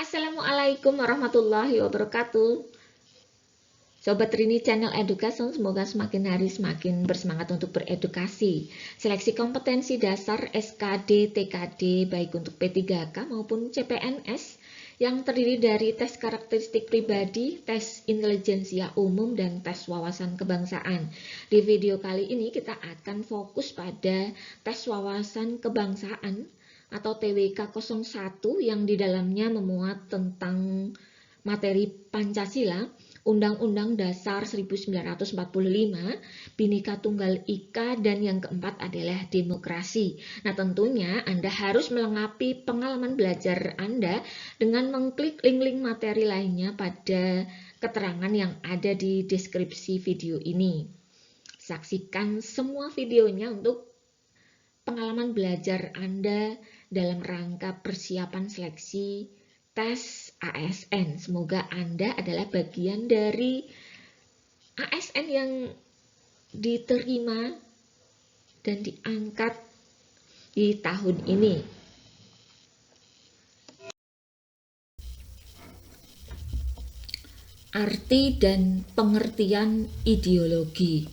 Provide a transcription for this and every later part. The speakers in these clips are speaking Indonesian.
Assalamualaikum warahmatullahi wabarakatuh. Sobat Rini Channel Education, semoga semakin hari semakin bersemangat untuk beredukasi. Seleksi kompetensi dasar SKD, TKD, baik untuk P3K maupun CPNS yang terdiri dari tes karakteristik pribadi, tes intelijensia umum, dan tes wawasan kebangsaan. Di video kali ini kita akan fokus pada tes wawasan kebangsaan atau TWK 01 yang di dalamnya memuat tentang materi Pancasila, Undang-Undang Dasar 1945, Bhinneka Tunggal Ika, dan yang keempat adalah demokrasi. Nah, tentunya Anda harus melengkapi pengalaman belajar Anda dengan mengklik link-link materi lainnya pada keterangan yang ada di deskripsi video ini. Saksikan semua videonya untuk pengalaman belajar Anda dalam rangka persiapan seleksi tes ASN. Semoga Anda adalah bagian dari ASN yang diterima dan diangkat di tahun ini. Arti dan pengertian ideologi.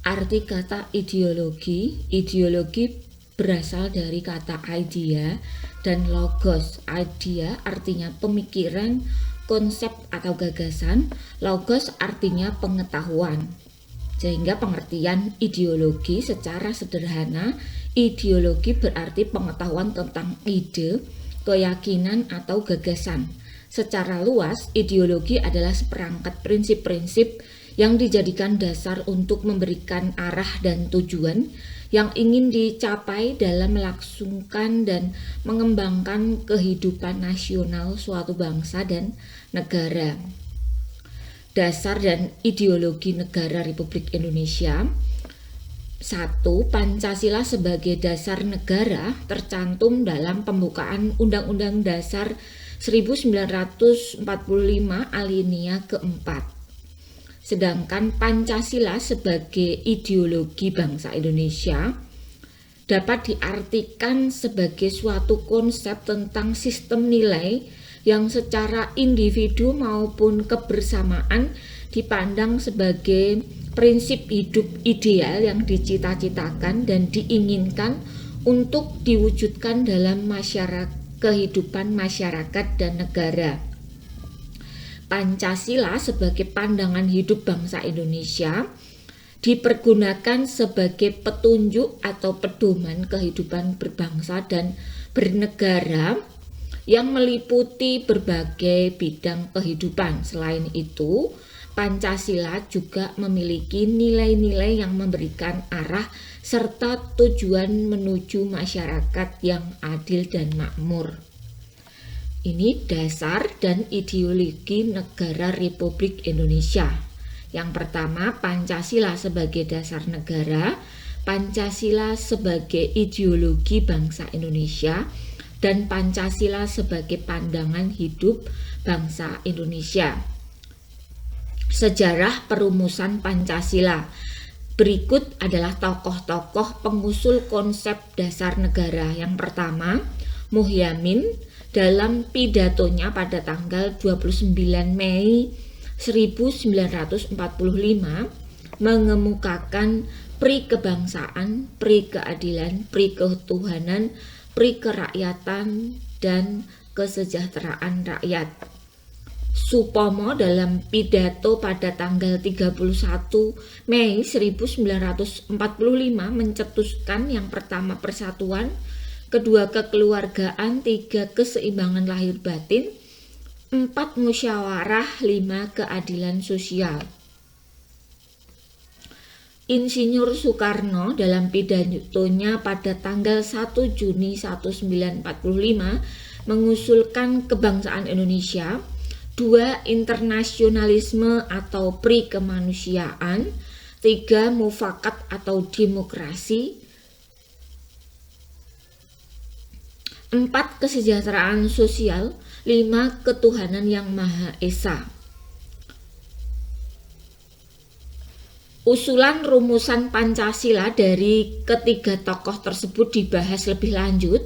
Arti kata ideologi berasal dari kata idea dan logos. Idea artinya pemikiran, konsep atau gagasan, logos artinya pengetahuan. Sehingga pengertian ideologi secara sederhana, ideologi berarti pengetahuan tentang ide, keyakinan atau gagasan. Secara luas, ideologi adalah seperangkat prinsip-prinsip yang dijadikan dasar untuk memberikan arah dan tujuan yang ingin dicapai dalam melangsungkan dan mengembangkan kehidupan nasional suatu bangsa dan negara. Dasar dan ideologi negara Republik Indonesia. 1. Pancasila sebagai dasar negara tercantum dalam pembukaan Undang-Undang Dasar 1945 alinea keempat. Sedangkan Pancasila sebagai ideologi bangsa Indonesia dapat diartikan sebagai suatu konsep tentang sistem nilai yang secara individu maupun kebersamaan dipandang sebagai prinsip hidup ideal yang dicita-citakan dan diinginkan untuk diwujudkan dalam kehidupan masyarakat dan negara. Pancasila sebagai pandangan hidup bangsa Indonesia dipergunakan sebagai petunjuk atau pedoman kehidupan berbangsa dan bernegara yang meliputi berbagai bidang kehidupan. Selain itu, Pancasila juga memiliki nilai-nilai yang memberikan arah serta tujuan menuju masyarakat yang adil dan makmur. Ini dasar dan ideologi negara Republik Indonesia. Yang pertama, Pancasila sebagai dasar negara, Pancasila sebagai ideologi bangsa Indonesia, dan Pancasila sebagai pandangan hidup bangsa Indonesia. Sejarah perumusan Pancasila. Berikut adalah tokoh-tokoh pengusul konsep dasar negara. Yang pertama, Muhyamin dalam pidatonya pada tanggal 29 Mei 1945 mengemukakan pri kebangsaan, pri keadilan, pri ketuhanan, pri kerakyatan, dan kesejahteraan rakyat. Supomo dalam pidato pada tanggal 31 Mei 1945 mencetuskan yang pertama persatuan, kedua kekeluargaan, 3 keseimbangan lahir batin, 4 musyawarah, 5 keadilan sosial. Insinyur Soekarno dalam pidatonya pada tanggal 1 Juni 1945 mengusulkan kebangsaan Indonesia, 2 internasionalisme atau pri kemanusiaan, 3 mufakat atau demokrasi, 4 kesejahteraan sosial, 5 ketuhanan yang Maha Esa. Usulan rumusan Pancasila dari ketiga tokoh tersebut dibahas lebih lanjut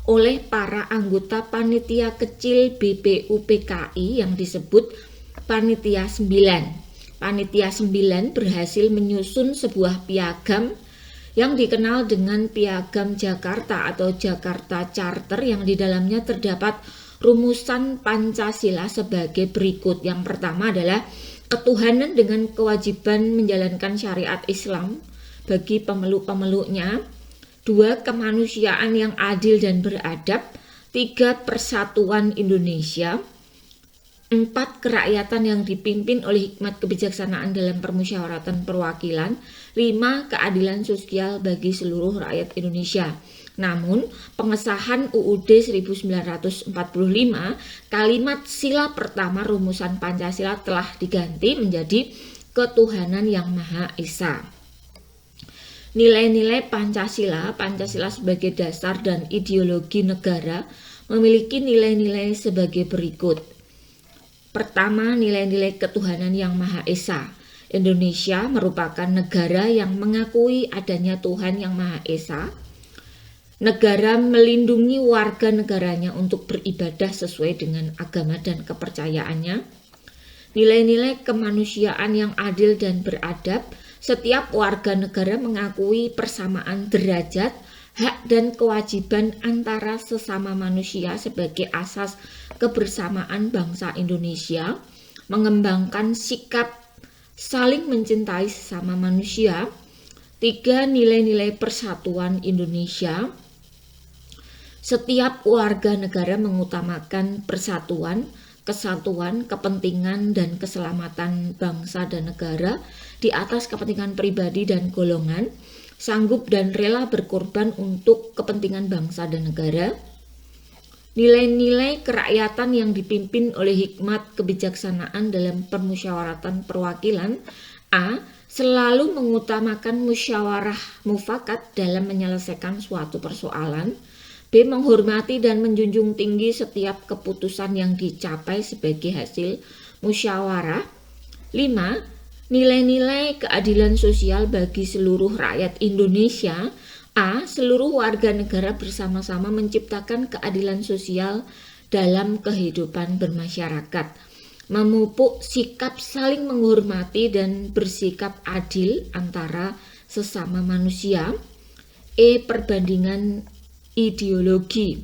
oleh para anggota panitia kecil BPUPKI yang disebut Panitia 9. Panitia 9 berhasil menyusun sebuah piagam yang dikenal dengan Piagam Jakarta atau Jakarta Charter, yang di dalamnya terdapat rumusan Pancasila sebagai berikut. Yang pertama adalah ketuhanan dengan kewajiban menjalankan syariat Islam bagi pemeluk-pemeluknya. 2. Kemanusiaan yang adil dan beradab. 3. Persatuan Indonesia. 4. Kerakyatan yang dipimpin oleh hikmat kebijaksanaan dalam permusyawaratan perwakilan. 5. Keadilan sosial bagi seluruh rakyat Indonesia. Namun, pengesahan UUD 1945, kalimat sila pertama rumusan Pancasila telah diganti menjadi ketuhanan yang Maha Esa. Nilai-nilai Pancasila sebagai dasar dan ideologi negara memiliki nilai-nilai sebagai berikut. Pertama, nilai-nilai ketuhanan yang Maha Esa. Indonesia merupakan negara yang mengakui adanya Tuhan yang Maha Esa. Negara melindungi warga negaranya untuk beribadah sesuai dengan agama dan kepercayaannya. Nilai-nilai kemanusiaan yang adil dan beradab. Setiap warga negara mengakui persamaan derajat, hak dan kewajiban antara sesama manusia sebagai asas kebersamaan bangsa Indonesia, mengembangkan sikap saling mencintai sesama manusia. 3. Nilai-nilai persatuan Indonesia. Setiap warga negara mengutamakan persatuan, kesatuan, kepentingan, dan keselamatan bangsa dan negara di atas kepentingan pribadi dan golongan, sanggup dan rela berkorban untuk kepentingan bangsa dan negara. Nilai-nilai kerakyatan yang dipimpin oleh hikmat kebijaksanaan dalam permusyawaratan perwakilan. A. Selalu mengutamakan musyawarah mufakat dalam menyelesaikan suatu persoalan. B. Menghormati dan menjunjung tinggi setiap keputusan yang dicapai sebagai hasil musyawarah. 5. Nilai-nilai keadilan sosial bagi seluruh rakyat Indonesia. A. Seluruh warga negara bersama-sama menciptakan keadilan sosial dalam kehidupan bermasyarakat, memupuk sikap saling menghormati dan bersikap adil antara sesama manusia. E. Perbandingan ideologi.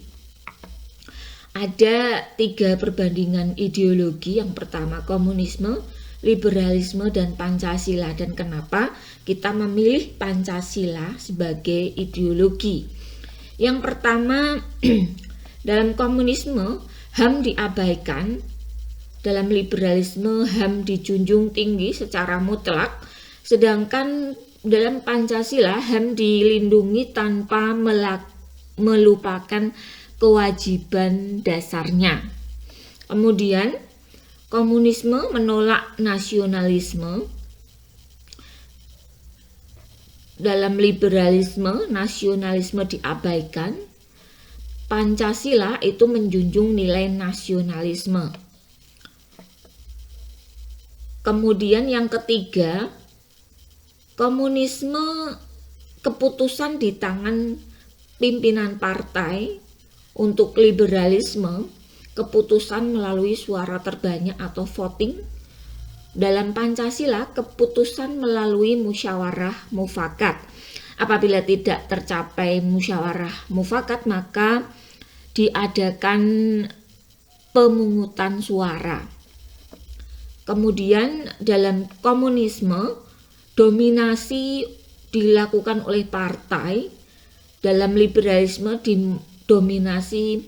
Ada 3 perbandingan ideologi. Yang pertama komunisme, liberalisme, dan Pancasila. Dan kenapa kita memilih Pancasila sebagai ideologi? Yang pertama, dalam komunisme HAM diabaikan, dalam liberalisme HAM dijunjung tinggi secara mutlak, sedangkan dalam Pancasila HAM dilindungi tanpa melupakan kewajiban dasarnya. Kemudian komunisme menolak nasionalisme. Dalam liberalisme, nasionalisme diabaikan. Pancasila itu menjunjung nilai nasionalisme. Kemudian yang ketiga, komunisme keputusan di tangan pimpinan partai. Untuk liberalisme, keputusan melalui suara terbanyak atau voting. Dalam Pancasila, keputusan melalui musyawarah mufakat. Apabila tidak tercapai musyawarah mufakat, maka diadakan pemungutan suara. Kemudian dalam komunisme, dominasi dilakukan oleh partai. Dalam liberalisme didominasi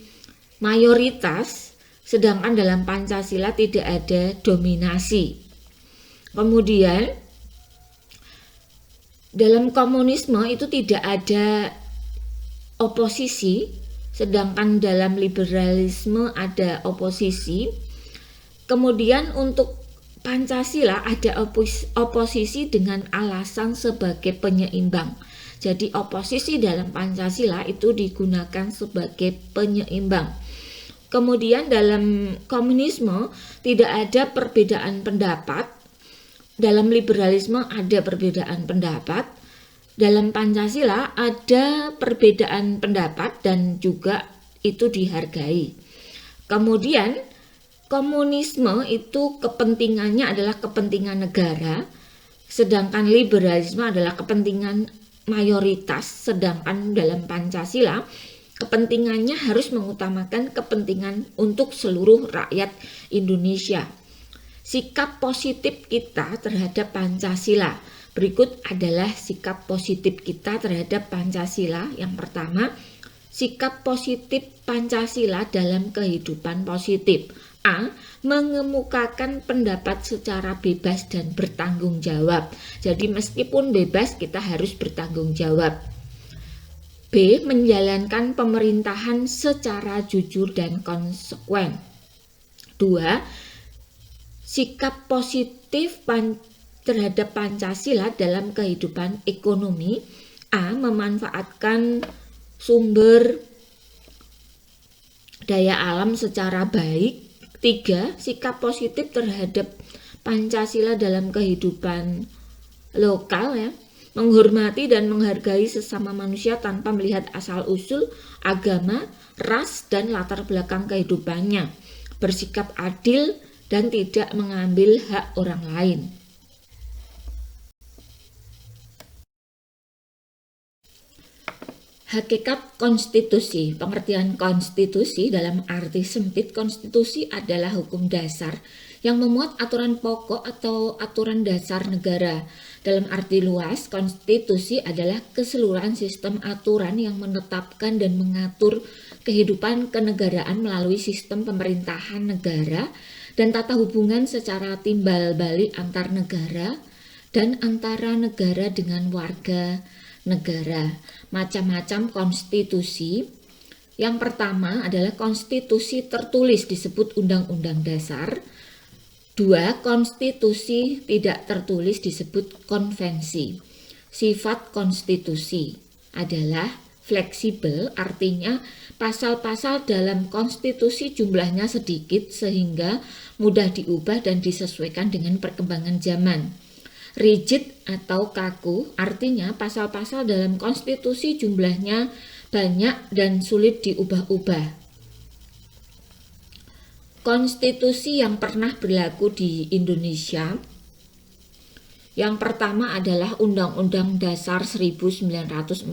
mayoritas, sedangkan dalam Pancasila tidak ada dominasi. Kemudian dalam komunisme itu tidak ada oposisi, sedangkan dalam liberalisme ada oposisi. Kemudian untuk Pancasila ada oposisi dengan alasan sebagai penyeimbang. Jadi oposisi dalam Pancasila itu digunakan sebagai penyeimbang. Kemudian dalam komunisme tidak ada perbedaan pendapat. Dalam liberalisme ada perbedaan pendapat. Dalam Pancasila ada perbedaan pendapat dan juga itu dihargai. Kemudian komunisme itu kepentingannya adalah kepentingan negara, sedangkan liberalisme adalah kepentingan mayoritas, sedangkan dalam Pancasila kepentingannya harus mengutamakan kepentingan untuk seluruh rakyat Indonesia. Sikap positif kita terhadap Pancasila. Berikut adalah sikap positif kita terhadap Pancasila. Yang pertama, sikap positif Pancasila dalam kehidupan positif. A. Mengemukakan pendapat secara bebas dan bertanggung jawab. Jadi meskipun bebas, kita harus bertanggung jawab. B. Menjalankan pemerintahan secara jujur dan konsekuen. 2. Sikap positif terhadap Pancasila dalam kehidupan ekonomi. A. Memanfaatkan sumber daya alam secara baik. 3. Sikap positif terhadap Pancasila dalam kehidupan lokal, ya. Menghormati dan menghargai sesama manusia tanpa melihat asal-usul, agama, ras, dan latar belakang kehidupannya. Bersikap adil dan tidak mengambil hak orang lain. Hakikat konstitusi. Pengertian konstitusi dalam arti sempit, konstitusi adalah hukum dasar yang memuat aturan pokok atau aturan dasar negara. Dalam arti luas, konstitusi adalah keseluruhan sistem aturan yang menetapkan dan mengatur kehidupan kenegaraan melalui sistem pemerintahan negara dan tata hubungan secara timbal balik antar negara dan antara negara dengan warga negara. Macam-macam konstitusi. Yang pertama adalah konstitusi tertulis disebut Undang-Undang Dasar. 2. Konstitusi tidak tertulis disebut konvensi. Sifat konstitusi adalah fleksibel, artinya pasal-pasal dalam konstitusi jumlahnya sedikit sehingga mudah diubah dan disesuaikan dengan perkembangan zaman. Rigid atau kaku, artinya pasal-pasal dalam konstitusi jumlahnya banyak dan sulit diubah-ubah. Konstitusi yang pernah berlaku di Indonesia. Yang pertama adalah Undang-Undang Dasar 1945,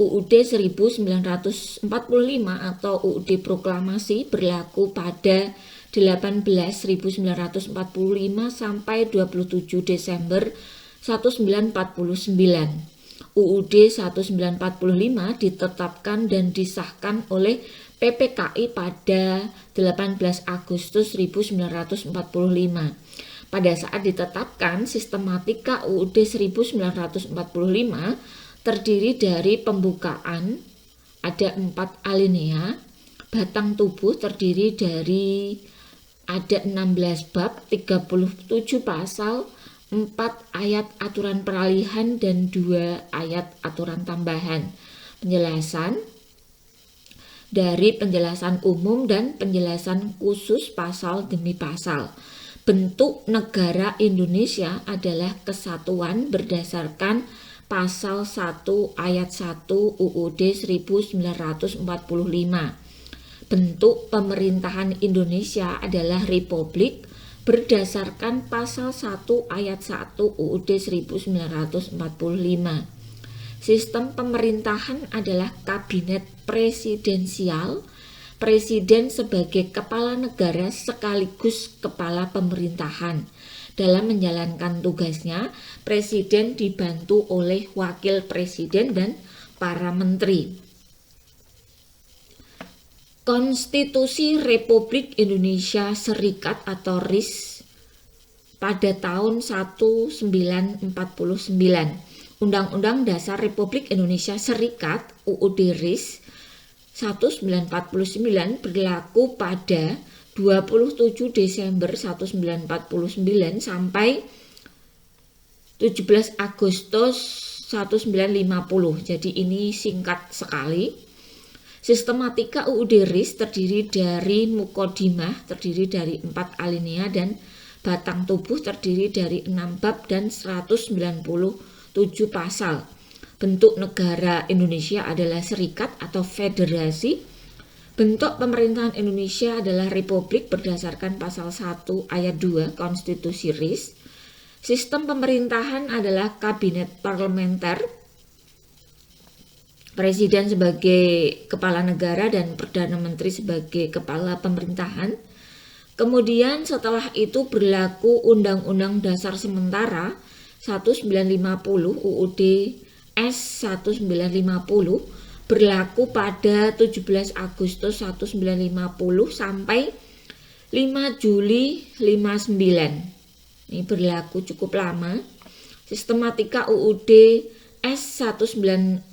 UUD 1945 atau UUD Proklamasi berlaku pada 18.1945 sampai 27 Desember 1949. UUD 1945 ditetapkan dan disahkan oleh PPKI pada 18 Agustus 1945. Pada saat ditetapkan, sistematika UUD 1945 terdiri dari pembukaan, ada 4 alinea, batang tubuh terdiri dari ada 16 bab, 37 pasal, 4 ayat aturan peralihan dan 2 ayat aturan tambahan. Penjelasan dari penjelasan umum dan penjelasan khusus pasal demi pasal. Bentuk negara Indonesia adalah kesatuan berdasarkan pasal 1 ayat 1 UUD 1945. Bentuk pemerintahan Indonesia adalah republik berdasarkan pasal 1 ayat 1 UUD 1945. Sistem pemerintahan adalah kabinet presidensial, presiden sebagai kepala negara sekaligus kepala pemerintahan. Dalam menjalankan tugasnya, presiden dibantu oleh wakil presiden dan para menteri. Konstitusi Republik Indonesia Serikat atau RIS pada tahun 1949. Undang-Undang Dasar Republik Indonesia Serikat UUD RIS 1949 berlaku pada 27 Desember 1949 sampai 17 Agustus 1950. Jadi ini singkat sekali. Sistematika UUD RIS terdiri dari mukodimah, terdiri dari 4 alinea, dan batang tubuh terdiri dari 6 bab dan 197 pasal. Bentuk negara Indonesia adalah serikat atau federasi. Bentuk pemerintahan Indonesia adalah republik berdasarkan pasal 1 ayat 2 Konstitusi RIS. Sistem pemerintahan adalah kabinet parlementer, presiden sebagai kepala negara dan perdana menteri sebagai kepala pemerintahan. Kemudian setelah itu berlaku Undang-Undang Dasar Sementara 1950 UUD S 1950 berlaku pada 17 Agustus 1950 sampai 5 Juli 59. Ini berlaku cukup lama. Sistematika UUD S 1950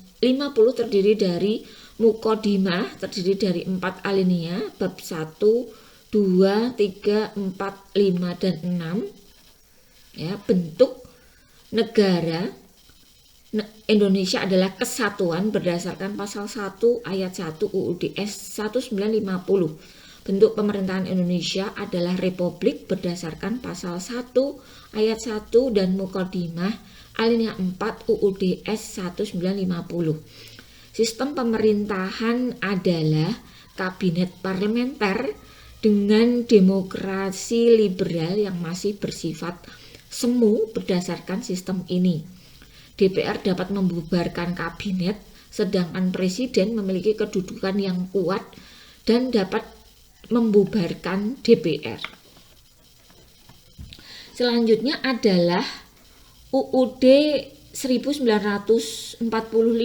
terdiri dari Mukodimah, terdiri dari 4 alinea, bab 1, 2, 3, 4, 5, dan 6. Ya, bentuk negara Indonesia adalah kesatuan berdasarkan pasal 1 ayat 1 UUD S 1950. Bentuk pemerintahan Indonesia adalah republik berdasarkan pasal 1 ayat 1 dan Mukodimah alinea 4 UUD S 1950. Sistem pemerintahan adalah kabinet parlementer dengan demokrasi liberal yang masih bersifat semu berdasarkan sistem ini. DPR dapat membubarkan kabinet, sedangkan presiden memiliki kedudukan yang kuat dan dapat membubarkan DPR. Selanjutnya adalah UUD 1945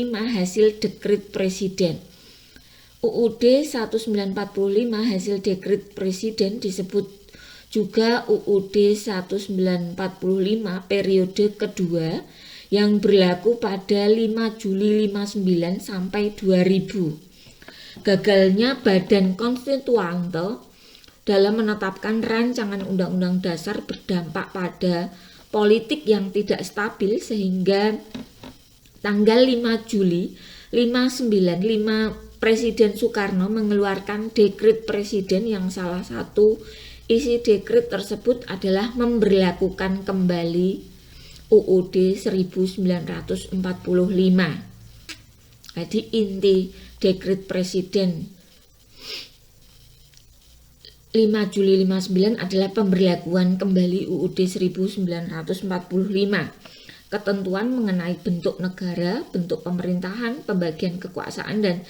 hasil dekret presiden. UUD 1945 hasil dekret presiden disebut juga UUD 1945 periode kedua yang berlaku pada 5 Juli 59 sampai 2000. Gagalnya Badan Konstituante dalam menetapkan rancangan Undang-Undang Dasar berdampak pada politik yang tidak stabil sehingga tanggal 5 Juli 59 Presiden Soekarno mengeluarkan dekret presiden yang salah satu isi dekret tersebut adalah memberlakukan kembali UUD 1945. Jadi inti dekret presiden 5 Juli 59 adalah pemberlakuan kembali UUD 1945. Ketentuan mengenai bentuk negara, bentuk pemerintahan, pembagian kekuasaan, dan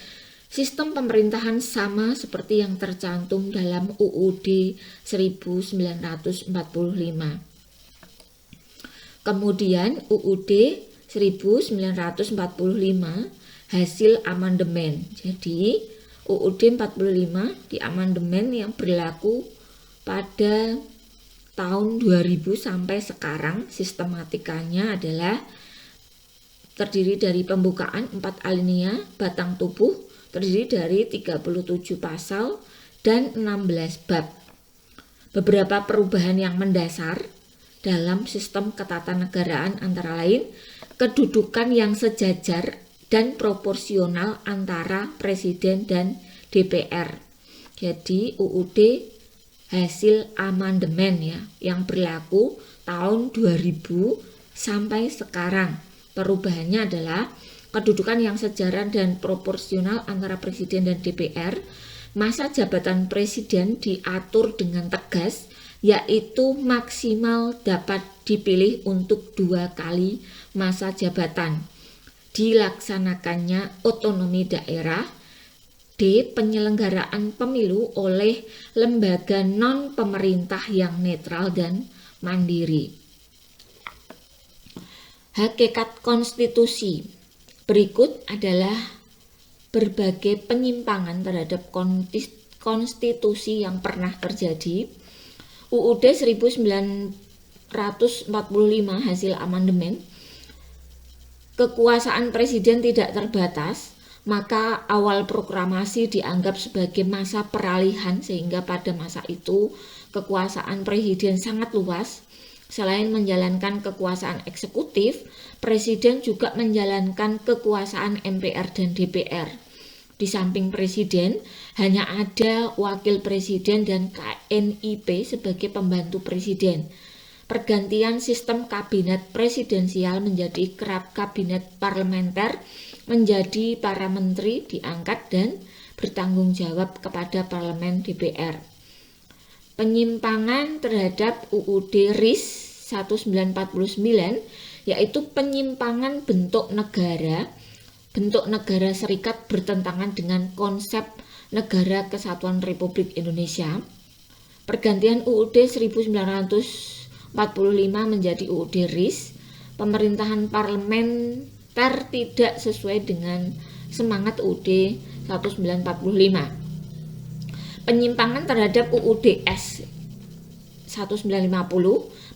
sistem pemerintahan sama seperti yang tercantum dalam UUD 1945. Kemudian UUD 1945 hasil amandemen. Jadi UUD 45 di amandemen yang berlaku pada tahun 2000 sampai sekarang. Sistematikanya adalah terdiri dari pembukaan 4 alinea, batang tubuh terdiri dari 37 pasal dan 16 bab. Beberapa perubahan yang mendasar dalam sistem ketatanegaraan antara lain kedudukan yang sejajar dan proporsional antara presiden dan DPR. Jadi UUD hasil amandemen ya yang berlaku tahun 2000 sampai sekarang. Perubahannya adalah kedudukan yang sejajar dan proporsional antara presiden dan DPR. Masa jabatan presiden diatur dengan tegas, yaitu maksimal dapat dipilih untuk 2 kali masa jabatan. Dilaksanakannya otonomi daerah. D. Penyelenggaraan pemilu oleh lembaga non-pemerintah yang netral dan mandiri. Hakikat konstitusi. Berikut adalah berbagai penyimpangan terhadap konstitusi yang pernah terjadi. UUD 1945 hasil amandemen, kekuasaan presiden tidak terbatas, maka awal proklamasi dianggap sebagai masa peralihan sehingga pada masa itu kekuasaan presiden sangat luas. Selain menjalankan kekuasaan eksekutif, presiden juga menjalankan kekuasaan MPR dan DPR. Di samping presiden, hanya ada wakil presiden dan KNIP sebagai pembantu presiden. pergantian sistem kabinet presidensial menjadi kabinet parlementer, menjadi para menteri diangkat dan bertanggung jawab kepada parlemen DPR. Penyimpangan terhadap UUD RIS 1949 yaitu penyimpangan bentuk negara serikat bertentangan dengan konsep Negara Kesatuan Republik Indonesia. Pergantian UUD 1945 menjadi UUD RIS, pemerintahan parlementer tidak sesuai dengan semangat UUD 1945. Penyimpangan terhadap UUD S 1950,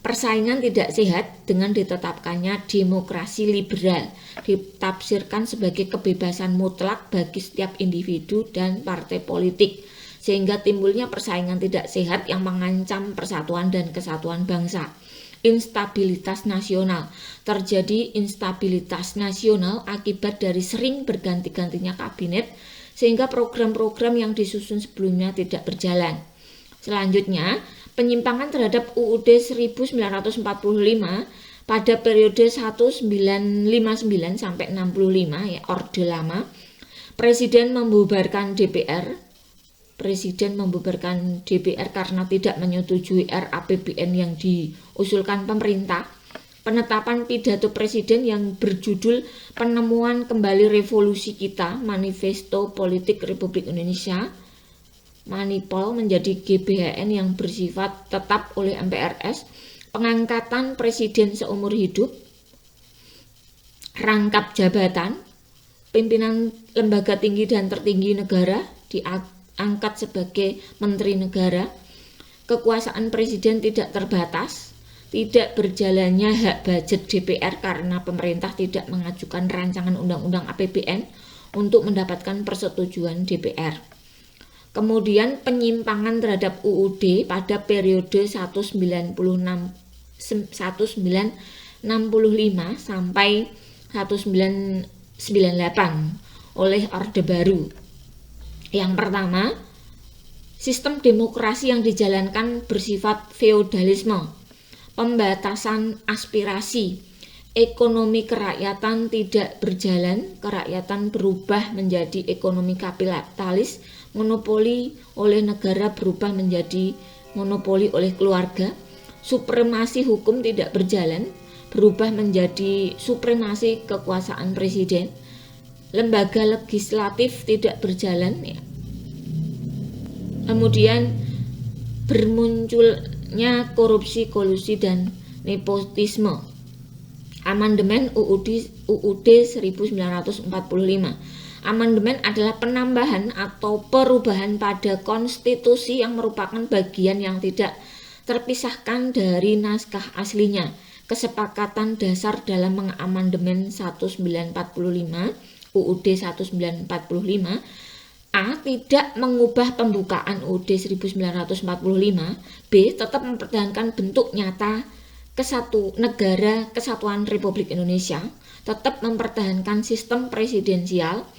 persaingan tidak sehat dengan ditetapkannya demokrasi liberal, ditafsirkan sebagai kebebasan mutlak bagi setiap individu dan partai politik, sehingga timbulnya persaingan tidak sehat yang mengancam persatuan dan kesatuan bangsa. Instabilitas nasional. Terjadi instabilitas nasional akibat dari sering berganti-gantinya kabinet, sehingga program-program yang disusun sebelumnya tidak berjalan. Selanjutnya, penyimpangan terhadap UUD 1945 pada periode 1959 sampai 65 ya, Orde Lama. Presiden membubarkan DPR karena tidak menyetujui RAPBN yang diusulkan pemerintah. Penetapan pidato presiden yang berjudul Penemuan Kembali Revolusi Kita, Manifesto Politik Republik Indonesia, Manipol, menjadi GBHN yang bersifat tetap oleh MPRS. Pengangkatan presiden seumur hidup, rangkap jabatan, pimpinan lembaga tinggi dan tertinggi negara diangkat sebagai menteri negara, kekuasaan presiden tidak terbatas, tidak berjalannya hak budget DPR karena pemerintah tidak mengajukan rancangan undang-undang APBN untuk mendapatkan persetujuan DPR. Kemudian penyimpangan terhadap UUD pada periode 1965 sampai 1998 oleh Orde Baru. Yang pertama, sistem demokrasi yang dijalankan bersifat feodalisme, pembatasan aspirasi, ekonomi kerakyatan tidak berjalan, kerakyatan berubah menjadi ekonomi kapitalis, monopoli oleh negara berubah menjadi monopoli oleh keluarga, supremasi hukum tidak berjalan, berubah menjadi supremasi kekuasaan presiden, lembaga legislatif tidak berjalan, ya. Kemudian bermunculnya korupsi, kolusi, dan nepotisme. Amandemen UUD 1945. Amandemen adalah penambahan atau perubahan pada konstitusi yang merupakan bagian yang tidak terpisahkan dari naskah aslinya. Kesepakatan dasar dalam mengamandemen 1945 UUD 1945 A. Tidak mengubah pembukaan UUD 1945. B. Tetap mempertahankan bentuk nyata Negara Kesatuan Republik Indonesia, tetap mempertahankan sistem presidensial.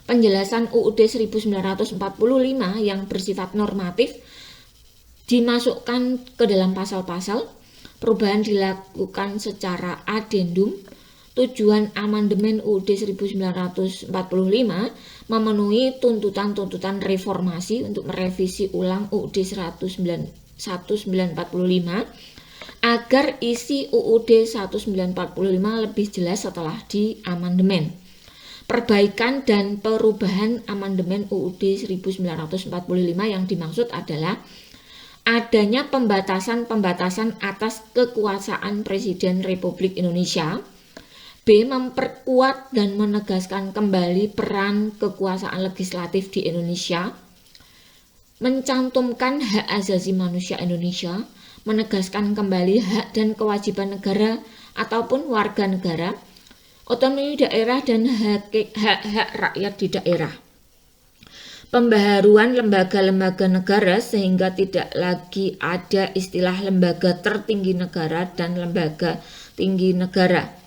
Penjelasan UUD 1945 yang bersifat normatif dimasukkan ke dalam pasal-pasal. Perubahan dilakukan secara adendum. Tujuan amandemen UUD 1945 memenuhi tuntutan-tuntutan reformasi untuk merevisi ulang UUD 1945 agar isi UUD 1945 lebih jelas setelah diamandemen. Perbaikan dan perubahan amandemen UUD 1945 yang dimaksud adalah adanya pembatasan-pembatasan atas kekuasaan Presiden Republik Indonesia. B. Memperkuat dan menegaskan kembali peran kekuasaan legislatif di Indonesia. Mencantumkan hak asasi manusia Indonesia, menegaskan kembali hak dan kewajiban negara ataupun warga negara, otonomi daerah dan hak-hak rakyat di daerah. Pembaharuan lembaga-lembaga negara sehingga tidak lagi ada istilah lembaga tertinggi negara dan lembaga tinggi negara.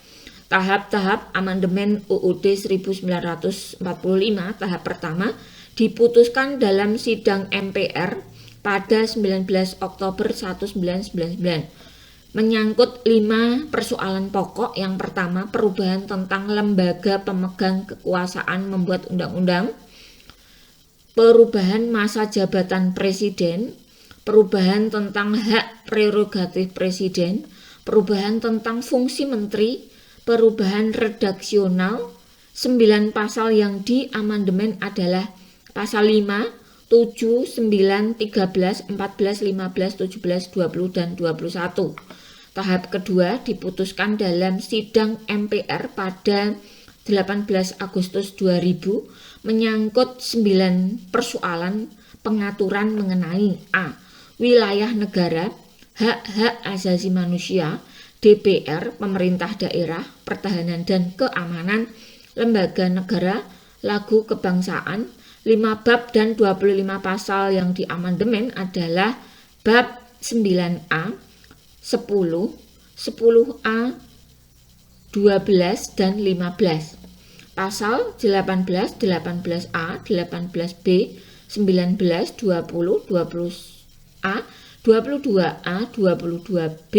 Tahap-tahap amandemen UUD 1945 tahap pertama diputuskan dalam sidang MPR pada 19 Oktober 1999. menyangkut 5 persoalan pokok. Yang pertama, perubahan tentang lembaga pemegang kekuasaan membuat undang-undang, perubahan masa jabatan presiden, perubahan tentang hak prerogatif presiden, perubahan tentang fungsi menteri, perubahan redaksional. 9 pasal yang diamandemen adalah pasal 5, 7, 9, 13, 14, 15, 17, 20, dan 21. Tahap kedua diputuskan dalam sidang MPR pada 18 Agustus 2000 menyangkut 9 persoalan pengaturan mengenai A. Wilayah negara, hak-hak asasi manusia, DPR, pemerintah daerah, pertahanan dan keamanan, lembaga negara, lagu kebangsaan. 5 bab dan 25 pasal yang diamandemen adalah bab 9A, 10, 10A, 12 dan 15. Pasal 18, 18A, 18B, 19, 20, 20A, 22A, 22B,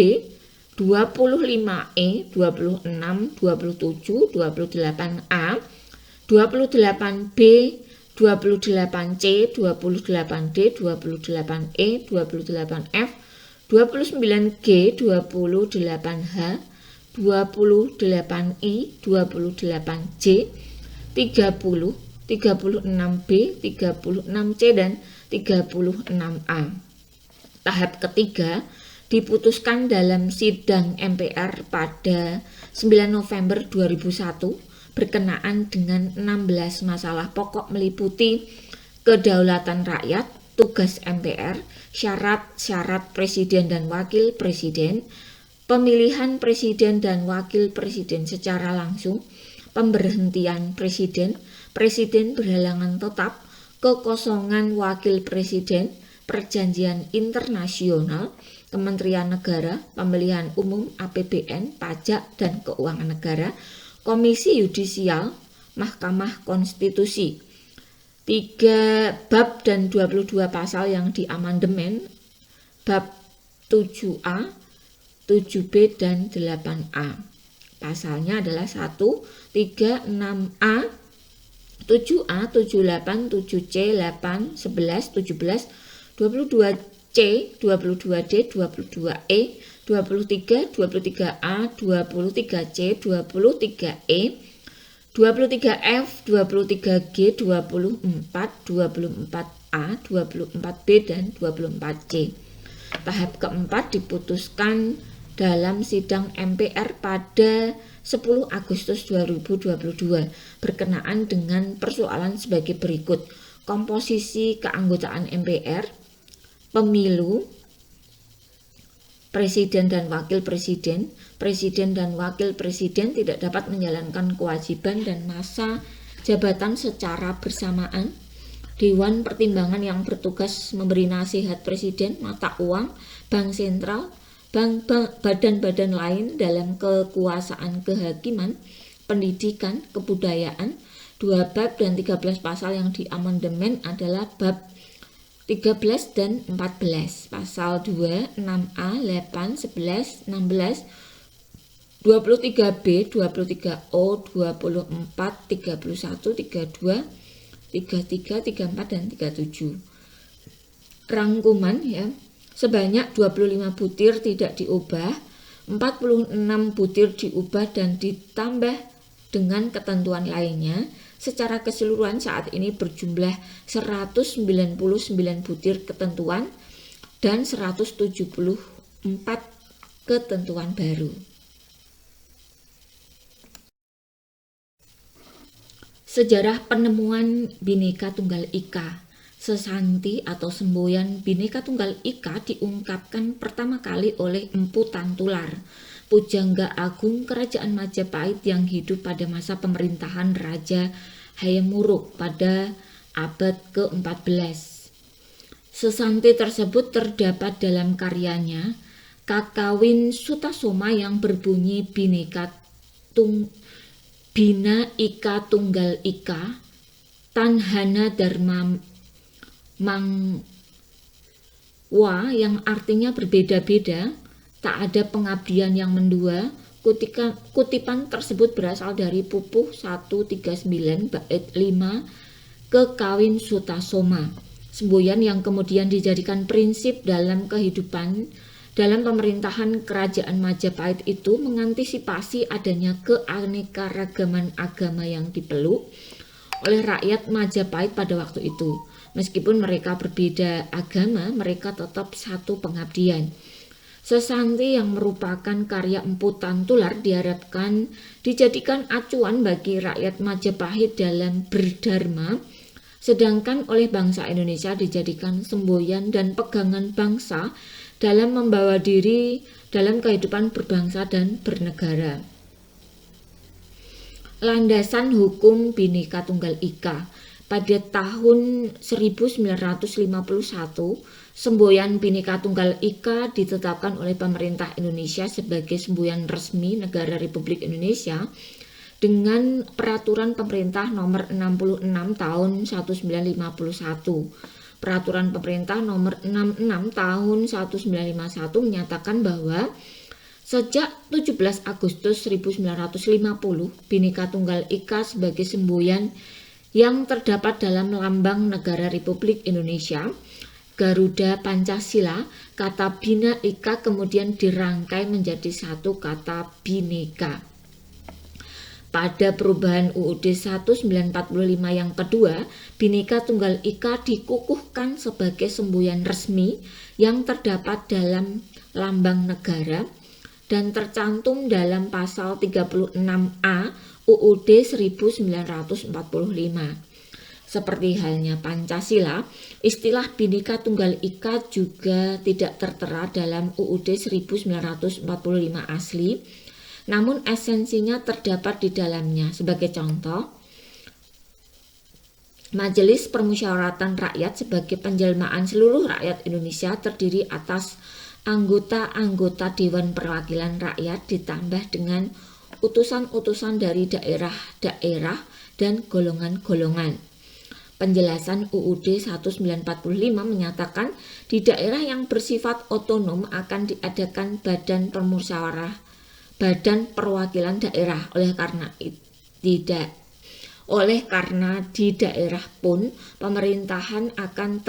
25E, 26, 27, 28A, 28B, 28C, 28D, 28E, 28F, 29G, 28H, 28I, 28J, 30, 36B, 36C, dan 36A. Tahap ketiga diputuskan dalam sidang MPR pada 9 November 2001 berkenaan dengan 16 masalah pokok meliputi kedaulatan rakyat, tugas MPR, syarat-syarat presiden dan wakil presiden, pemilihan presiden dan wakil presiden secara langsung, pemberhentian presiden, presiden berhalangan tetap, kekosongan wakil presiden, perjanjian internasional, Kementerian Negara, pemilihan umum, APBN, pajak dan keuangan negara, Komisi Yudisial, Mahkamah Konstitusi. 3 bab dan 22 pasal yang diamandemen, bab 7A, 7B dan 8A. Pasalnya adalah 1, 3, 6A, 7A, 78, 7C, 8, 11, 17, 22C, 22D, 22E, 23, 23A, 23C, 23E, 23F, 23G, 24, 24A, 24B, dan 24C. Tahap keempat diputuskan dalam sidang MPR pada 10 Agustus 2022 berkenaan dengan persoalan sebagai berikut: komposisi keanggotaan MPR, pemilu, presiden dan wakil presiden. Presiden dan wakil presiden tidak dapat menjalankan kewajiban dan masa jabatan secara bersamaan. Dewan Pertimbangan yang bertugas memberi nasihat presiden, mata uang, bank sentral, badan-badan lain dalam kekuasaan kehakiman, pendidikan, kebudayaan. 2 bab dan 13 pasal yang diamandemen adalah bab 13 dan 14, pasal 2, 6A, 8, 11, 16, 23B, 23O, 24, 31, 32, 33, 34, dan 37. Rangkuman ya, sebanyak 25 butir tidak diubah, 46 butir diubah dan ditambah dengan ketentuan lainnya. Secara keseluruhan saat ini berjumlah 199 butir ketentuan dan 174 ketentuan baru. Sejarah penemuan Bhinneka Tunggal Ika. Sesanti atau semboyan Bhinneka Tunggal Ika diungkapkan pertama kali oleh Empu Tantular, pujangga agung Kerajaan Majapahit yang hidup pada masa pemerintahan Raja Hayam Wuruk pada abad ke-14. Sesanti tersebut terdapat dalam karyanya Kakawin Sutasoma yang berbunyi Bina Ika Tunggal Ika, Tanhana Dharma Mangwa yang artinya berbeda-beda, tak ada pengabdian yang mendua. Kutipan tersebut berasal dari Pupuh 139 bait 5 Kekawin Sutasoma, semboyan yang kemudian dijadikan prinsip dalam kehidupan dalam pemerintahan Kerajaan Majapahit itu mengantisipasi adanya keanekaragaman agama yang dipeluk oleh rakyat Majapahit pada waktu itu. Meskipun mereka berbeda agama, mereka tetap satu pengabdian. Sesanti yang merupakan karya Empu Tantular diharapkan dijadikan acuan bagi rakyat Majapahit dalam berdharma, sedangkan oleh bangsa Indonesia dijadikan semboyan dan pegangan bangsa dalam membawa diri dalam kehidupan berbangsa dan bernegara. Landasan hukum Bhinneka Tunggal Ika. Pada tahun 1951, semboyan Bhinneka Tunggal Ika ditetapkan oleh pemerintah Indonesia sebagai semboyan resmi negara Republik Indonesia dengan peraturan pemerintah nomor 66 tahun 1951. Peraturan pemerintah nomor 66 tahun 1951 menyatakan bahwa sejak 17 Agustus 1950, Bhinneka Tunggal Ika sebagai semboyan yang terdapat dalam lambang negara Republik Indonesia, Garuda Pancasila, kata Bhina Ika kemudian dirangkai menjadi satu kata Bhinneka. Pada perubahan UUD 1945 yang kedua, Bhinneka Tunggal Ika dikukuhkan sebagai semboyan resmi yang terdapat dalam lambang negara dan tercantum dalam pasal 36A UUD 1945. Seperti halnya Pancasila, istilah Bhinneka Tunggal Ika juga tidak tertera dalam UUD 1945 asli, namun esensinya terdapat di dalamnya. Sebagai contoh, Majelis Permusyawaratan Rakyat sebagai penjelmaan seluruh rakyat Indonesia terdiri atas anggota-anggota Dewan Perwakilan Rakyat ditambah dengan utusan-utusan dari daerah-daerah dan golongan-golongan. Penjelasan UUD 1945 menyatakan di daerah yang bersifat otonom akan diadakan badan perwakilan daerah. Oleh karena di daerah pun pemerintahan akan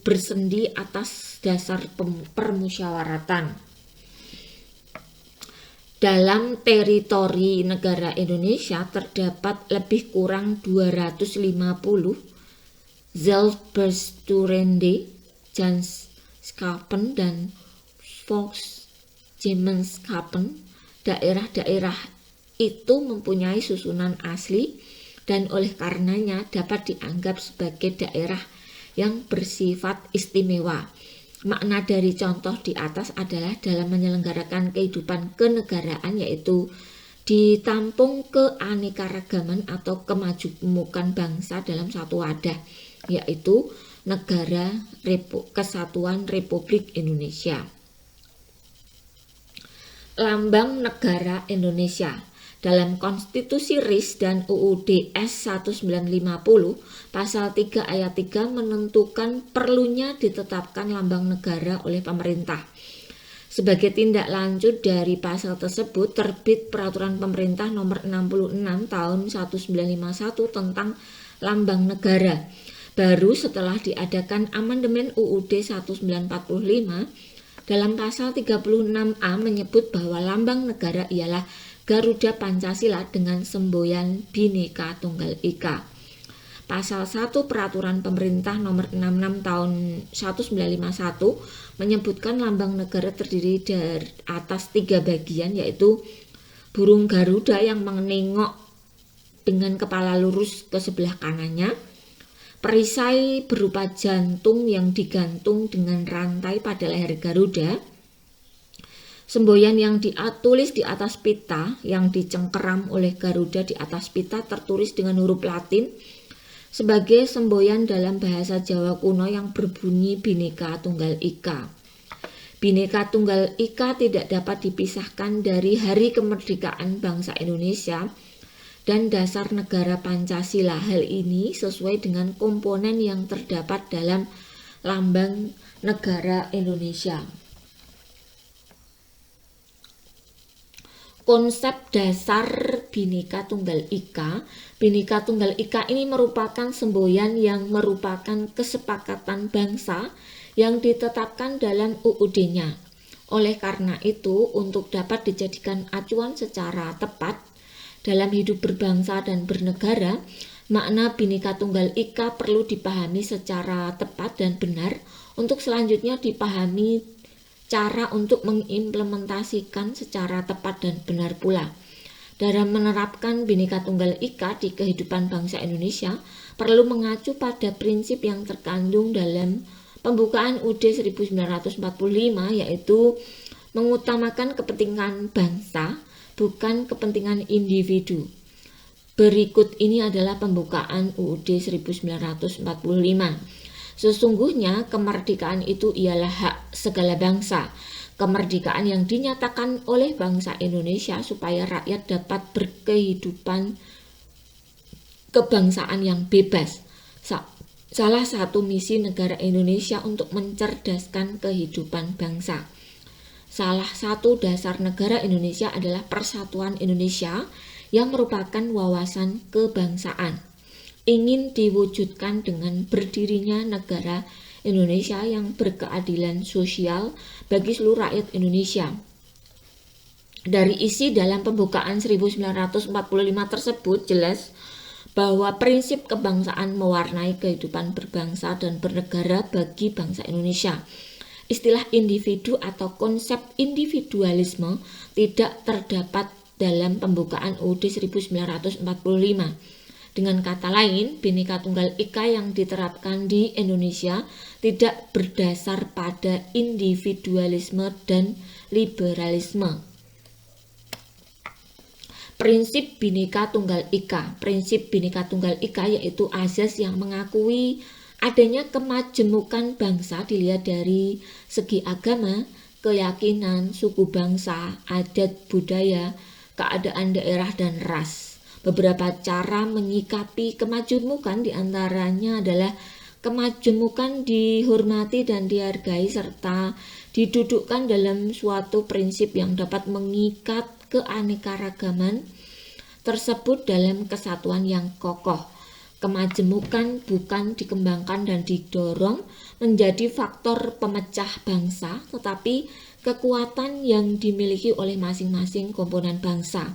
bersendi atas dasar permusyawaratan. Dalam teritori negara Indonesia terdapat lebih kurang 250 Zelfbestuurende, Janskapen dan Volksgemeenschappen. Daerah-daerah itu mempunyai susunan asli dan oleh karenanya dapat dianggap sebagai daerah yang bersifat istimewa. Makna dari contoh di atas adalah dalam menyelenggarakan kehidupan kenegaraan, yaitu ditampung keanekaragaman atau kemajemukan bangsa dalam satu wadah, yaitu Negara Kesatuan Republik Indonesia. Lambang Negara Indonesia. Dalam Konstitusi RIS dan UUD S 1950, pasal 3 ayat 3 menentukan perlunya ditetapkan lambang negara oleh pemerintah. Sebagai tindak lanjut dari pasal tersebut, terbit Peraturan Pemerintah nomor 66 tahun 1951 tentang lambang negara. Baru setelah diadakan amandemen UUD 1945, dalam pasal 36A menyebut bahwa lambang negara ialah Garuda Pancasila dengan semboyan Bhinneka Tunggal Ika. Pasal 1 Peraturan Pemerintah nomor 66 tahun 1951 menyebutkan lambang negara terdiri dari atas 3 bagian, yaitu burung Garuda yang menengok dengan kepala lurus ke sebelah kanannya, perisai berupa jantung yang digantung dengan rantai pada leher Garuda, semboyan yang ditulis di atas pita yang dicengkeram oleh Garuda di atas pita tertulis dengan huruf Latin sebagai semboyan dalam bahasa Jawa kuno yang berbunyi Bhinneka Tunggal Ika. Bhinneka Tunggal Ika tidak dapat dipisahkan dari Hari Kemerdekaan Bangsa Indonesia dan dasar negara Pancasila. Hal ini sesuai dengan komponen yang terdapat dalam lambang negara Indonesia. konsep dasar Bhinneka Tunggal Ika. Bhinneka Tunggal Ika ini merupakan semboyan yang merupakan kesepakatan bangsa yang ditetapkan dalam UUD-nya. Oleh karena itu, untuk dapat dijadikan acuan secara tepat dalam hidup berbangsa dan bernegara, makna Bhinneka Tunggal Ika perlu dipahami secara tepat dan benar untuk selanjutnya dipahami cara untuk mengimplementasikan secara tepat dan benar pula. Dalam menerapkan Bhinneka Tunggal Ika di kehidupan bangsa Indonesia, perlu mengacu pada prinsip yang terkandung dalam pembukaan UUD 1945, yaitu mengutamakan kepentingan bangsa, bukan kepentingan individu. Berikut ini adalah pembukaan UUD 1945. Sesungguhnya kemerdekaan itu ialah hak segala bangsa. Kemerdekaan yang dinyatakan oleh bangsa Indonesia supaya rakyat dapat berkehidupan kebangsaan yang bebas. Salah satu misi negara Indonesia untuk mencerdaskan kehidupan bangsa. Salah satu dasar negara Indonesia adalah Persatuan Indonesia yang merupakan wawasan kebangsaan. Ingin diwujudkan dengan berdirinya negara Indonesia yang berkeadilan sosial bagi seluruh rakyat Indonesia. Dari isi dalam pembukaan 1945 tersebut jelas bahwa prinsip kebangsaan mewarnai kehidupan berbangsa dan bernegara bagi bangsa Indonesia. Istilah individu atau konsep individualisme tidak terdapat dalam pembukaan UUD 1945. Dengan kata lain, Bhinneka Tunggal Ika yang diterapkan di Indonesia tidak berdasar pada individualisme dan liberalisme. Prinsip Bhinneka Tunggal Ika. Prinsip Bhinneka Tunggal Ika yaitu azas yang mengakui adanya kemajemukan bangsa dilihat dari segi agama, keyakinan, suku bangsa, adat, budaya, keadaan daerah, dan ras. Beberapa cara menyikapi kemajemukan diantaranya adalah kemajemukan dihormati dan dihargai serta didudukkan dalam suatu prinsip yang dapat mengikat keanekaragaman tersebut dalam kesatuan yang kokoh. Kemajemukan bukan dikembangkan dan didorong menjadi faktor pemecah bangsa, tetapi kekuatan yang dimiliki oleh masing-masing komponen bangsa.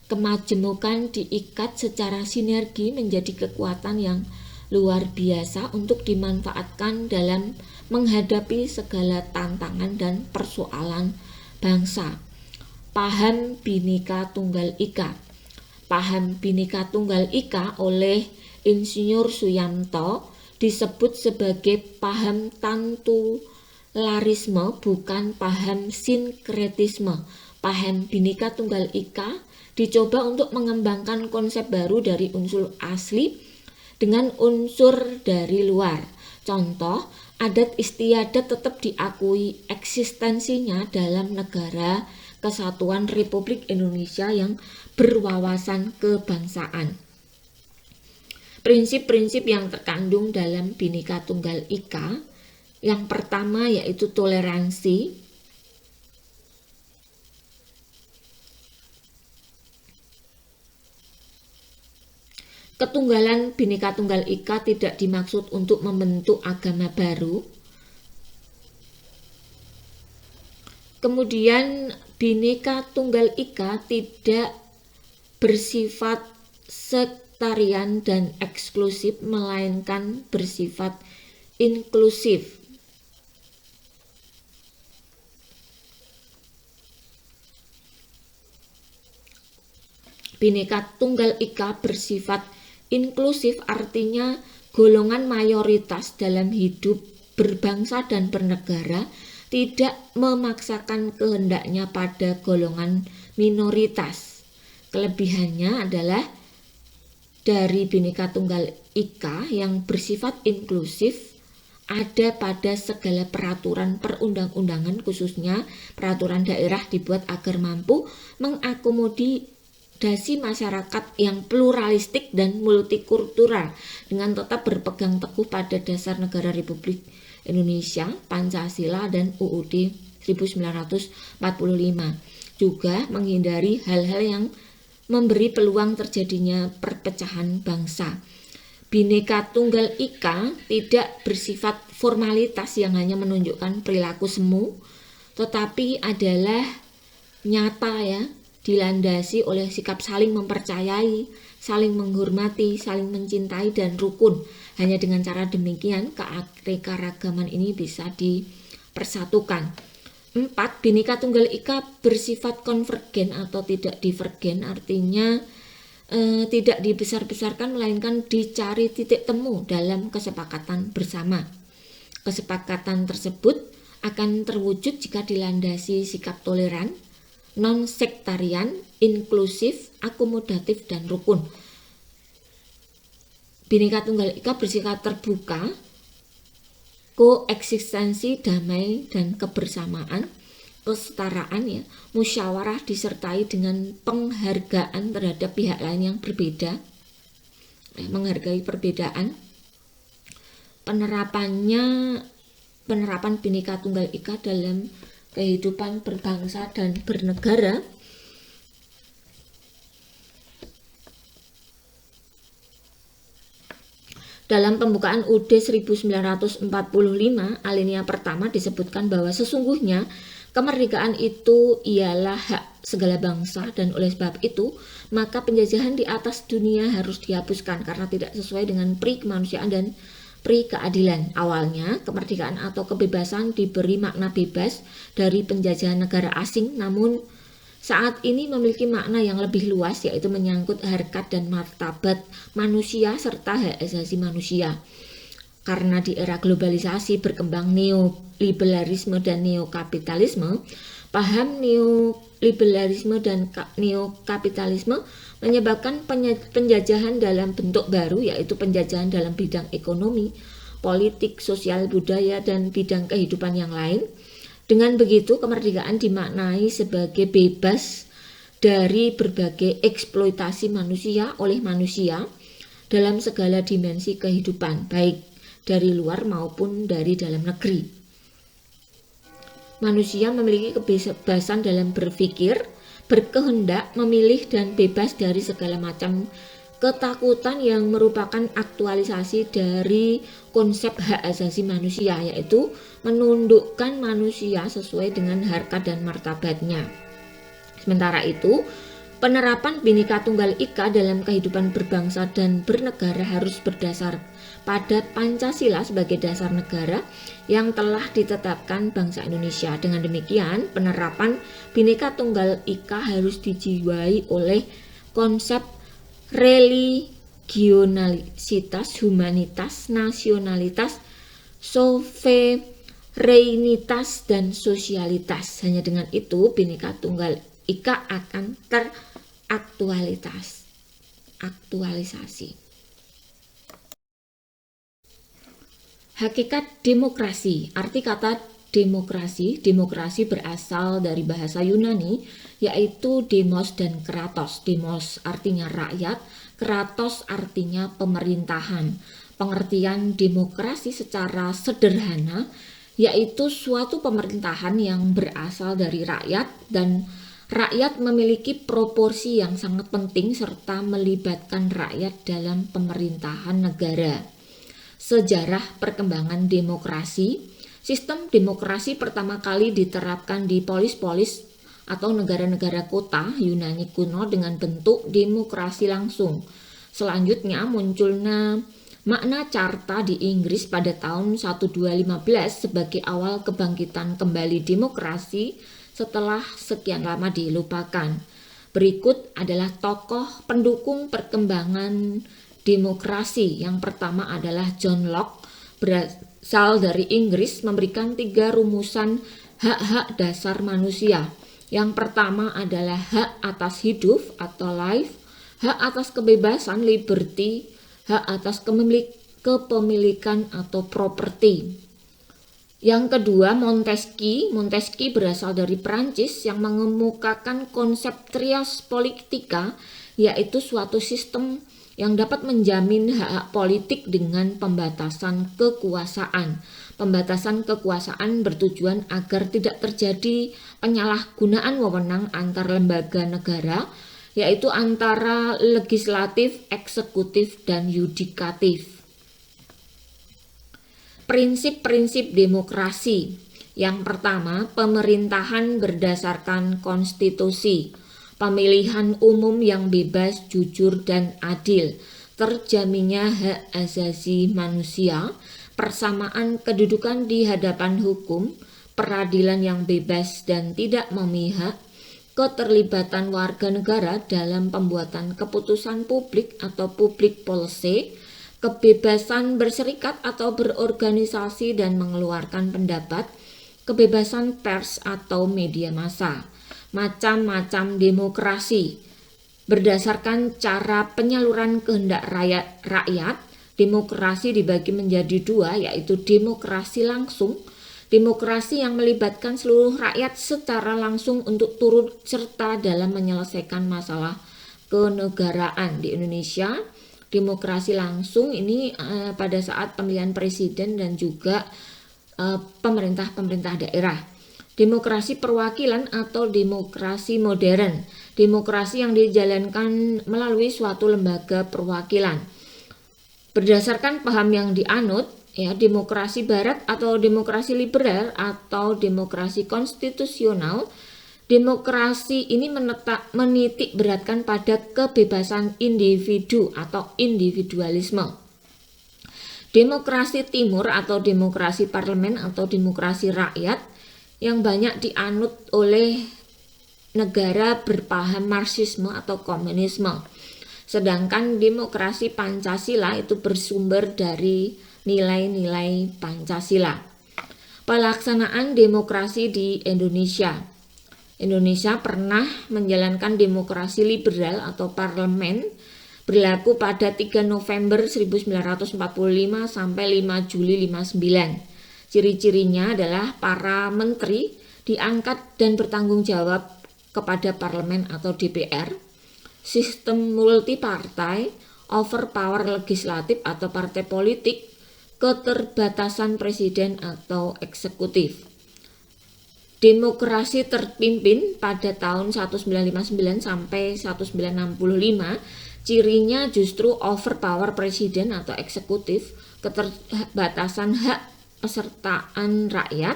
Kemajemukan diikat secara sinergi menjadi kekuatan yang luar biasa untuk dimanfaatkan dalam menghadapi segala tantangan dan persoalan bangsa. Paham Bhinneka Tunggal Ika. Paham Bhinneka Tunggal Ika oleh Insinyur Suyanto disebut sebagai paham tantularisme, bukan paham sinkretisme. Paham Bhinneka Tunggal Ika dicoba untuk mengembangkan konsep baru dari unsur asli dengan unsur dari luar. Contoh, adat istiadat tetap diakui eksistensinya dalam negara kesatuan Republik Indonesia yang berwawasan kebangsaan. Prinsip-prinsip yang terkandung dalam Bhinneka Tunggal Ika, yang pertama yaitu toleransi. Ketunggalan Bhinneka Tunggal Ika tidak dimaksud untuk membentuk agama baru. Kemudian Bhinneka Tunggal Ika tidak bersifat sektarian dan eksklusif, melainkan bersifat inklusif. Bhinneka Tunggal Ika bersifat inklusif, artinya golongan mayoritas dalam hidup berbangsa dan bernegara tidak memaksakan kehendaknya pada golongan minoritas. Kelebihannya adalah dari Bhinneka Tunggal Ika yang bersifat inklusif ada pada segala peraturan perundang-undangan, khususnya peraturan daerah dibuat agar mampu mengakomodasi masyarakat yang pluralistik dan multikultural dengan tetap berpegang teguh pada dasar negara Republik Indonesia, Pancasila, dan UUD 1945. juga menghindari hal-hal yang memberi peluang terjadinya perpecahan bangsa. Bhinneka Tunggal Ika tidak bersifat formalitas yang hanya menunjukkan perilaku semu, tetapi adalah nyata ya, dilandasi oleh sikap saling mempercayai, saling menghormati, saling mencintai, dan rukun. Hanya dengan cara demikian keanekaragaman ini bisa dipersatukan. 4. Bhinneka Tunggal Ika bersifat konvergen atau tidak divergen, artinya tidak dibesar-besarkan melainkan dicari titik temu dalam kesepakatan bersama. Kesepakatan tersebut akan terwujud jika dilandasi sikap toleran, non-sektarian, inklusif, akomodatif, dan rukun. Bhinneka Tunggal Ika bersifat terbuka, koeksistensi, damai, dan kebersamaan, kesetaraan ya, musyawarah disertai dengan penghargaan terhadap pihak lain yang berbeda, menghargai perbedaan. Penerapan Bhinneka Tunggal Ika dalam kehidupan berbangsa dan bernegara dalam pembukaan UUD 1945 alinea pertama disebutkan bahwa sesungguhnya kemerdekaan itu ialah hak segala bangsa, dan oleh sebab itu maka penjajahan di atas dunia harus dihapuskan karena tidak sesuai dengan pri kemanusiaan dan pri keadilan. Awalnya kemerdekaan atau kebebasan diberi makna bebas dari penjajahan negara asing, namun saat ini memiliki makna yang lebih luas, yaitu menyangkut harkat dan martabat manusia serta hak asasi manusia. Karena di era globalisasi berkembang neoliberalisme dan neokapitalisme, paham neoliberalisme dan neokapitalisme menyebabkan penjajahan dalam bentuk baru, yaitu penjajahan dalam bidang ekonomi, politik, sosial, budaya, dan bidang kehidupan yang lain. Dengan begitu, kemerdekaan dimaknai sebagai bebas dari berbagai eksploitasi manusia oleh manusia dalam segala dimensi kehidupan, baik dari luar maupun dari dalam negeri. Manusia memiliki kebebasan dalam berpikir, berkehendak, memilih, dan bebas dari segala macam ketakutan yang merupakan aktualisasi dari konsep hak asasi manusia, yaitu menundukkan manusia sesuai dengan harkat dan martabatnya. Sementara itu, penerapan Bhinneka Tunggal Ika dalam kehidupan berbangsa dan bernegara harus berdasar pada Pancasila sebagai dasar negara yang telah ditetapkan bangsa Indonesia. Dengan demikian, penerapan Bhinneka Tunggal Ika harus dijiwai oleh konsep religionalitas, humanitas, nasionalitas, sovereinitas, dan sosialitas. Hanya dengan itu Bhinneka Tunggal Ika akan aktualisasi. Hakikat demokrasi. Arti kata demokrasi berasal dari bahasa Yunani, yaitu demos dan kratos. Demos artinya rakyat, kratos artinya pemerintahan. Pengertian demokrasi secara sederhana yaitu suatu pemerintahan yang berasal dari rakyat, dan rakyat memiliki proporsi yang sangat penting serta melibatkan rakyat dalam pemerintahan negara. Sejarah perkembangan demokrasi. Sistem demokrasi pertama kali diterapkan di polis-polis atau negara-negara kota Yunani kuno dengan bentuk demokrasi langsung. Selanjutnya munculnya makna carta di Inggris pada tahun 1215 sebagai awal kebangkitan kembali demokrasi setelah sekian lama dilupakan. Berikut adalah tokoh pendukung perkembangan demokrasi. Yang pertama adalah John Locke, berasal dari Inggris, memberikan 3 rumusan hak-hak dasar manusia. Yang pertama adalah hak atas hidup atau life, hak atas kebebasan liberty, hak atas kepemilikan atau properti. Yang kedua Montesquieu berasal dari Prancis yang mengemukakan konsep trias politica, yaitu suatu sistem yang dapat menjamin hak-hak politik dengan pembatasan kekuasaan. Pembatasan kekuasaan bertujuan agar tidak terjadi penyalahgunaan wewenang antar lembaga negara, yaitu antara legislatif, eksekutif, dan yudikatif. Prinsip-prinsip demokrasi. Yang pertama, pemerintahan berdasarkan konstitusi, pemilihan umum yang bebas, jujur, dan adil, terjaminnya hak asasi manusia, persamaan kedudukan di hadapan hukum, peradilan yang bebas dan tidak memihak, keterlibatan warga negara dalam pembuatan keputusan publik atau public policy, kebebasan berserikat atau berorganisasi dan mengeluarkan pendapat, kebebasan pers atau media massa. Macam-macam demokrasi berdasarkan cara penyaluran kehendak rakyat. Demokrasi dibagi menjadi dua, yaitu demokrasi langsung, demokrasi yang melibatkan seluruh rakyat secara langsung untuk turut serta dalam menyelesaikan masalah kenegaraan. Di Indonesia, demokrasi langsung ini pada saat pemilihan presiden dan juga pemerintah-pemerintah daerah. Demokrasi perwakilan atau demokrasi modern, demokrasi yang dijalankan melalui suatu lembaga perwakilan. Berdasarkan paham yang dianut, demokrasi barat atau demokrasi liberal atau demokrasi konstitusional, demokrasi ini menitik beratkan pada kebebasan individu atau individualisme. Demokrasi timur atau demokrasi parlemen atau demokrasi rakyat yang banyak dianut oleh negara berpaham Marxisme atau komunisme. Sedangkan demokrasi Pancasila itu bersumber dari nilai-nilai Pancasila. Pelaksanaan demokrasi di Indonesia. Indonesia pernah menjalankan demokrasi liberal atau parlemen berlaku pada 3 November 1945 sampai 5 Juli 59. Ciri-cirinya adalah para menteri diangkat dan bertanggung jawab kepada parlemen atau DPR. Sistem multipartai, overpower legislatif atau partai politik, keterbatasan presiden atau eksekutif. Demokrasi terpimpin pada tahun 1959 sampai 1965, cirinya justru overpower presiden atau eksekutif, keterbatasan hak pesertaan rakyat,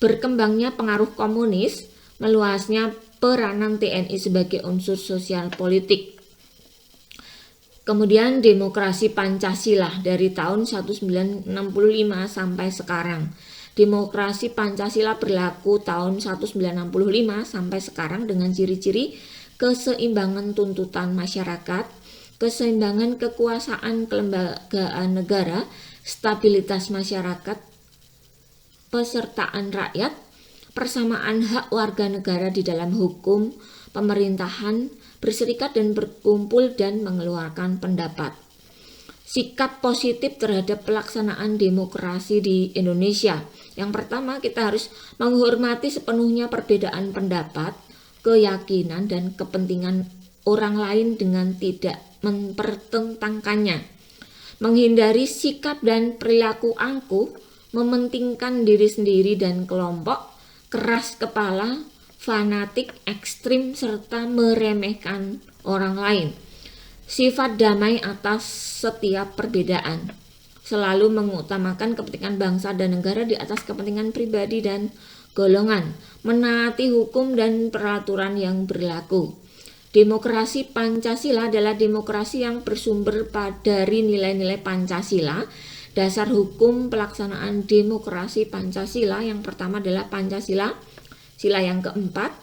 berkembangnya pengaruh komunis, meluasnya peranan TNI sebagai unsur sosial politik. Kemudian demokrasi Pancasila dari tahun 1965 sampai sekarang. Demokrasi Pancasila berlaku tahun 1965 sampai sekarang dengan ciri-ciri keseimbangan tuntutan masyarakat, keseimbangan kekuasaan kelembagaan negara, stabilitas masyarakat, pesertaan rakyat, persamaan hak warga negara di dalam hukum, pemerintahan, berserikat dan berkumpul dan mengeluarkan pendapat. Sikap positif terhadap pelaksanaan demokrasi di Indonesia. Yang pertama, kita harus menghormati sepenuhnya perbedaan pendapat, keyakinan, dan kepentingan orang lain dengan tidak mempertentangkannya. Menghindari sikap dan perilaku angkuh, mementingkan diri sendiri dan kelompok, keras kepala, fanatik, ekstrim, serta meremehkan orang lain. Sifat damai atas setiap perbedaan. Selalu mengutamakan kepentingan bangsa dan negara di atas kepentingan pribadi dan golongan. Menaati hukum dan peraturan yang berlaku. Demokrasi Pancasila adalah demokrasi yang bersumber dari nilai-nilai Pancasila. Dasar hukum pelaksanaan demokrasi Pancasila yang pertama adalah Pancasila, sila yang keempat,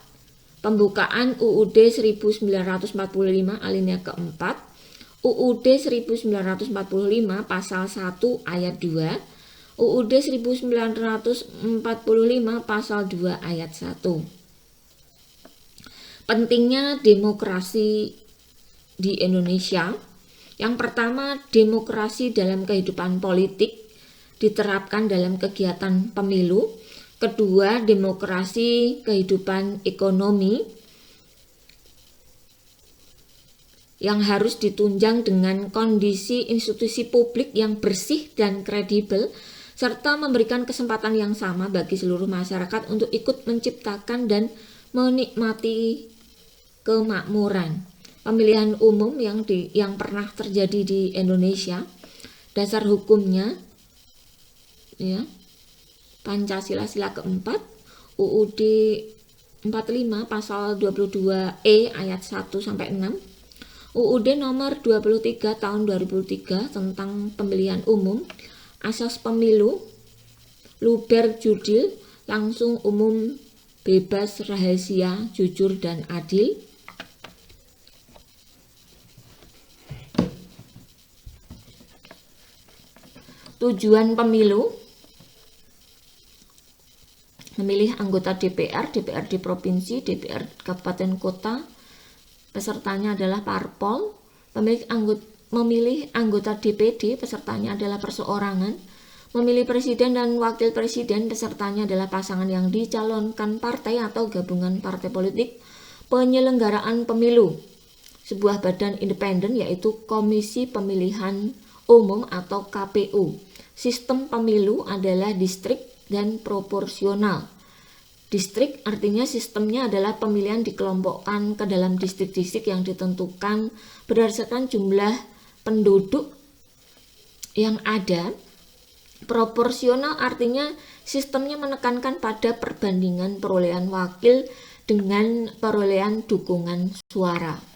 pembukaan UUD 1945 alinea keempat, UUD 1945 pasal 1 ayat 2, UUD 1945 pasal 2 ayat 1. Pentingnya demokrasi di Indonesia. Yang pertama, demokrasi dalam kehidupan politik diterapkan dalam kegiatan pemilu. Kedua, demokrasi kehidupan ekonomi yang harus ditunjang dengan kondisi institusi publik yang bersih dan kredibel, serta memberikan kesempatan yang sama bagi seluruh masyarakat untuk ikut menciptakan dan menikmati kemakmuran. Pemilihan umum yang pernah terjadi di Indonesia, dasar hukumnya ya, Pancasila sila keempat, UUD 45 pasal 22E ayat 1 sampai 6, UUD nomor 23 tahun 2003 tentang pemilihan umum, asas pemilu, luber jurdil, langsung, umum, bebas, rahasia, jujur dan adil. Tujuan pemilu: memilih anggota DPR, DPRD provinsi, DPR kabupaten kota. Pesertanya adalah parpol. Memilih anggota DPD, pesertanya adalah perseorangan. Memilih presiden dan wakil presiden, pesertanya adalah pasangan yang dicalonkan partai atau gabungan partai politik. Penyelenggaraan pemilu: sebuah badan independen, yaitu Komisi Pemilihan Umum atau KPU. Sistem pemilu adalah distrik dan proporsional. Distrik artinya sistemnya adalah pemilihan dikelompokkan ke dalam distrik-distrik yang ditentukan berdasarkan jumlah penduduk yang ada. Proporsional artinya sistemnya menekankan pada perbandingan perolehan wakil dengan perolehan dukungan suara.